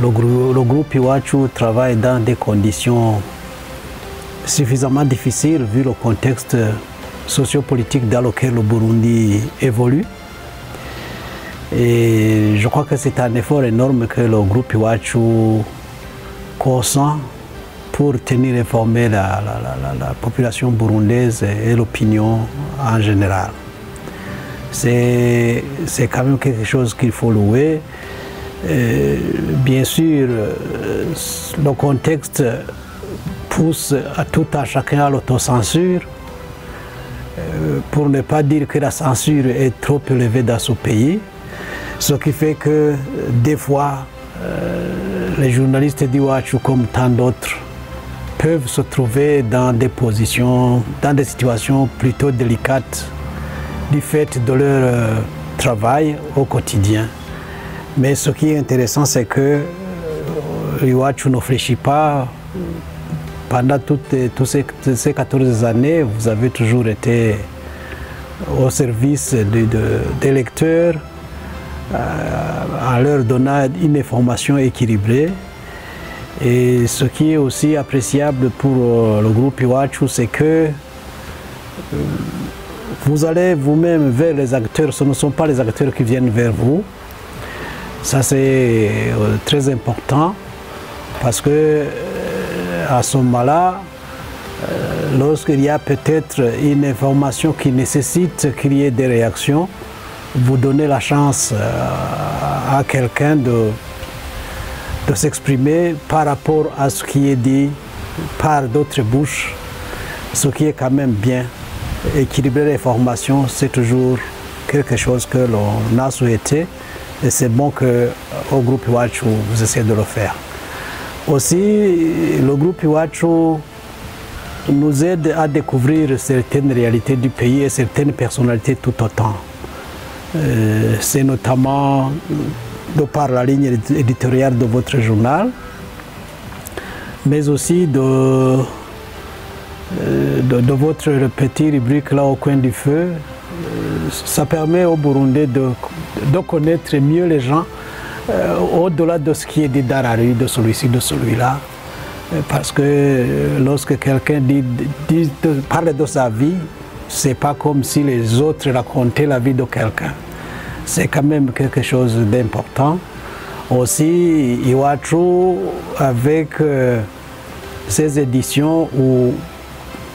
le groupe Iwachu travaille dans des conditions suffisamment difficiles vu le contexte sociopolitique dans lequel le Burundi évolue. Et je crois que c'est un effort énorme que le groupe Iwachu consent pour tenir informée la population burundaise et l'opinion en général. C'est quand même quelque chose qu'il faut louer. Bien sûr, le contexte pousse à tout un chacun à l'autocensure, pour ne pas dire que la censure est trop élevée dans ce pays, ce qui fait que des fois, les journalistes d'Iwachu, comme tant d'autres, peuvent se trouver dans des positions, dans des situations plutôt délicates du fait de leur travail au quotidien. Mais ce qui est intéressant, c'est que Iwachu ne fléchit pas. Pendant toutes ces 14 années, vous avez toujours été au service des lecteurs, en leur donnant une information équilibrée. Et ce qui est aussi appréciable pour le groupe Iwachu, c'est que vous allez vous-même vers les acteurs, ce ne sont pas les acteurs qui viennent vers vous. Ça c'est très important parce que à ce moment-là, lorsqu'il y a peut-être une information qui nécessite qu'il y ait des réactions, vous donnez la chance à quelqu'un de s'exprimer par rapport à ce qui est dit par d'autres bouches, ce qui est quand même bien. Équilibrer l'information, c'est toujours quelque chose que l'on a souhaité et c'est bon qu'au groupe Iwachu, vous essayez de le faire. Aussi, le groupe Iwachu nous aide à découvrir certaines réalités du pays et certaines personnalités tout autant. C'est notamment de par la ligne éditoriale de votre journal, mais aussi de votre petit rubrique là au coin du feu. Ça permet aux Burundais de connaître mieux les gens au-delà de ce qui est dit dans la rue, de celui-ci, de celui-là. Parce que lorsque quelqu'un parle de sa vie, c'est pas comme si les autres racontaient la vie de quelqu'un. C'est quand même quelque chose d'important. Aussi, Iwachu, avec ces éditions où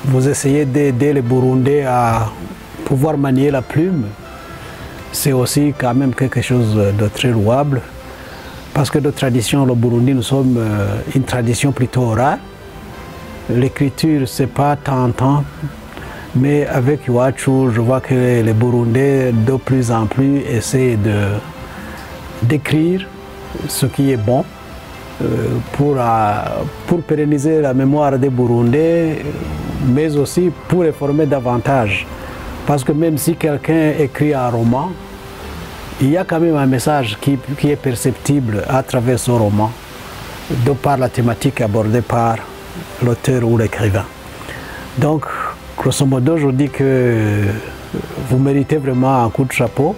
vous essayez d'aider les Burundais à pouvoir manier la plume, c'est aussi quand même quelque chose de très louable. Parce que de tradition, le Burundi, nous sommes une tradition plutôt orale. L'écriture, c'est pas tant. Mais avec Iwachu, je vois que les Burundais, de plus en plus, essaient d'écrire ce qui est bon pour pérenniser la mémoire des Burundais, mais aussi pour les former davantage. Parce que même si quelqu'un écrit un roman, il y a quand même un message qui est perceptible à travers ce roman, de par la thématique abordée par l'auteur ou l'écrivain. Donc, grosso modo, je dis que vous méritez vraiment un coup de chapeau,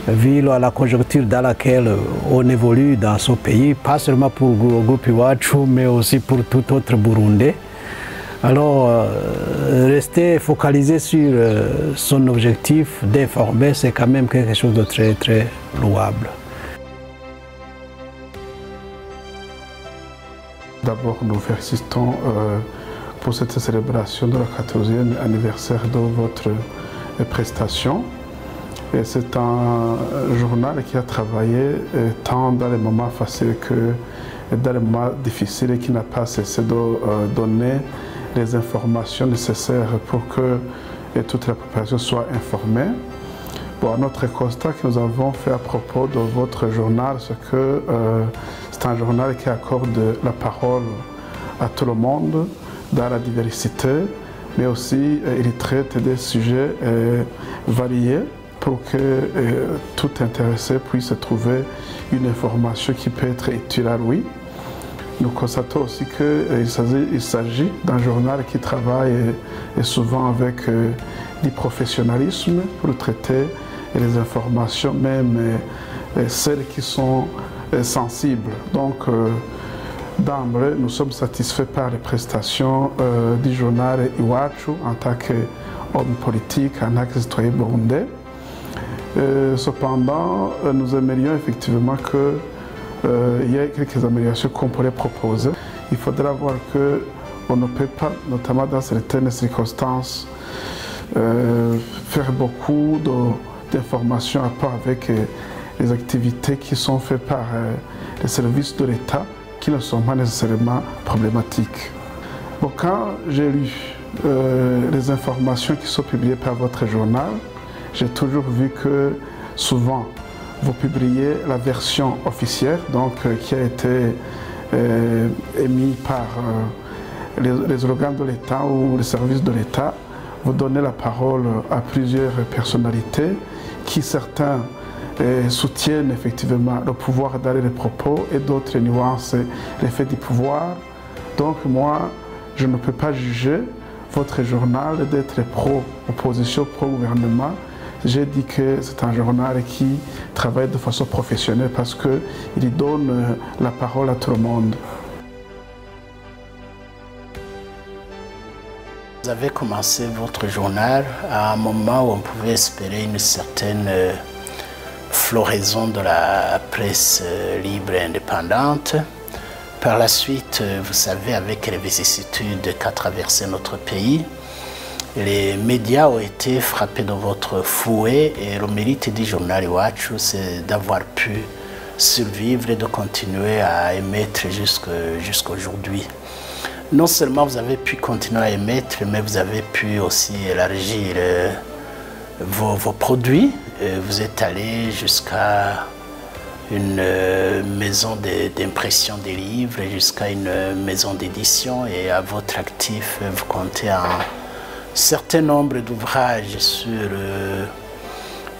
vu la conjoncture dans laquelle on évolue dans ce pays, pas seulement pour le groupe Iwachu, mais aussi pour tout autre Burundais. Alors, rester focalisé sur son objectif d'informer, c'est quand même quelque chose de très, très louable. D'abord, nous félicitons pour cette célébration de la 14e anniversaire de votre prestation. Et c'est un journal qui a travaillé tant dans les moments faciles que dans les moments difficiles et qui n'a pas cessé de donner les informations nécessaires pour que toute la population soit informée. Bon, notre constat que nous avons fait à propos de votre journal, c'est que c'est un journal qui accorde la parole à tout le monde dans la diversité, mais aussi il traite des sujets variés pour que tout intéressé puisse trouver une information qui peut être utile à lui. Nous constatons aussi qu'il s'agit d'un journal qui travaille souvent avec du professionnalisme pour traiter les informations, même celles qui sont sensible. Donc, d'emblée, nous sommes satisfaits par les prestations du journal Iwachu en tant qu'homme politique, en tant que citoyen burundais. Cependant, nous aimerions effectivement qu'il y ait quelques améliorations qu'on pourrait proposer. Il faudra voir qu'on ne peut pas, notamment dans certaines circonstances, faire beaucoup d'informations à part avec les activités qui sont faites par les services de l'État qui ne sont pas nécessairement problématiques. Bon, quand j'ai lu les informations qui sont publiées par votre journal, j'ai toujours vu que souvent vous publiez la version officielle, donc qui a été émise par les organes de l'État ou les services de l'État. Vous donnez la parole à plusieurs personnalités qui, certains, soutiennent effectivement le pouvoir d'aller les propos et d'autres nuancent l'effet du pouvoir. Donc moi, je ne peux pas juger votre journal d'être pro-opposition, pro-gouvernement. J'ai dit que c'est un journal qui travaille de façon professionnelle parce qu'il donne la parole à tout le monde. Vous avez commencé votre journal à un moment où on pouvait espérer une certaine floraison de la presse libre et indépendante. Par la suite, vous savez, avec les vicissitudes qu'a traversé notre pays, les médias ont été frappés de votre fouet et le mérite du journal Iwachu, c'est d'avoir pu survivre et de continuer à émettre jusqu'à aujourd'hui. Non seulement vous avez pu continuer à émettre, mais vous avez pu aussi élargir vos produits. Vous êtes allé jusqu'à une maison d'impression des livres, jusqu'à une maison d'édition, et à votre actif, vous comptez un certain nombre d'ouvrages sur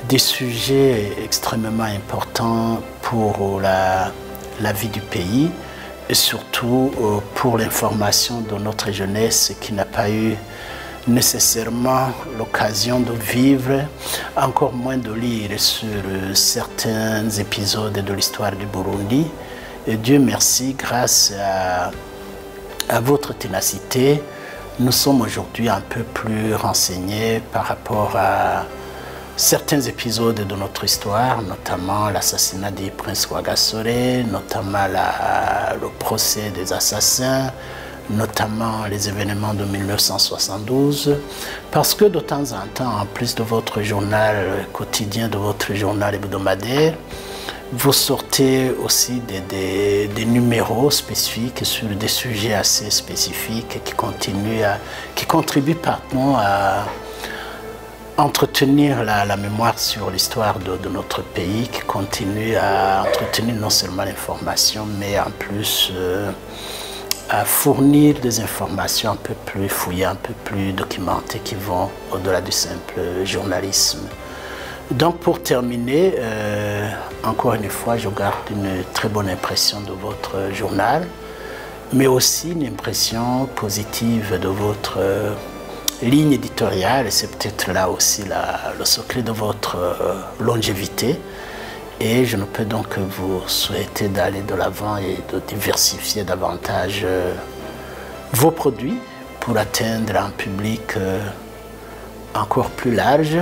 des sujets extrêmement importants pour la vie du pays et surtout pour l'information de notre jeunesse qui n'a pas eu nécessairement l'occasion de vivre, encore moins de lire sur certains épisodes de l'histoire du Burundi. Et Dieu merci, grâce à votre ténacité, nous sommes aujourd'hui un peu plus renseignés par rapport à certains épisodes de notre histoire, notamment l'assassinat du prince Rwagasore, notamment le procès des assassins, notamment les événements de 1972, parce que de temps en temps, en plus de votre journal quotidien, de votre journal hebdomadaire, vous sortez aussi des numéros spécifiques sur des sujets assez spécifiques qui contribuent partout à entretenir la mémoire sur l'histoire de notre pays, qui continuent à entretenir non seulement l'information, mais en plus à fournir des informations un peu plus fouillées, un peu plus documentées, qui vont au-delà du simple journalisme. Donc pour terminer, encore une fois, je garde une très bonne impression de votre journal, mais aussi une impression positive de votre ligne éditoriale, et c'est peut-être là aussi le secret de votre longévité. Et je ne peux donc que vous souhaiter d'aller de l'avant et de diversifier davantage vos produits pour atteindre un public encore plus large.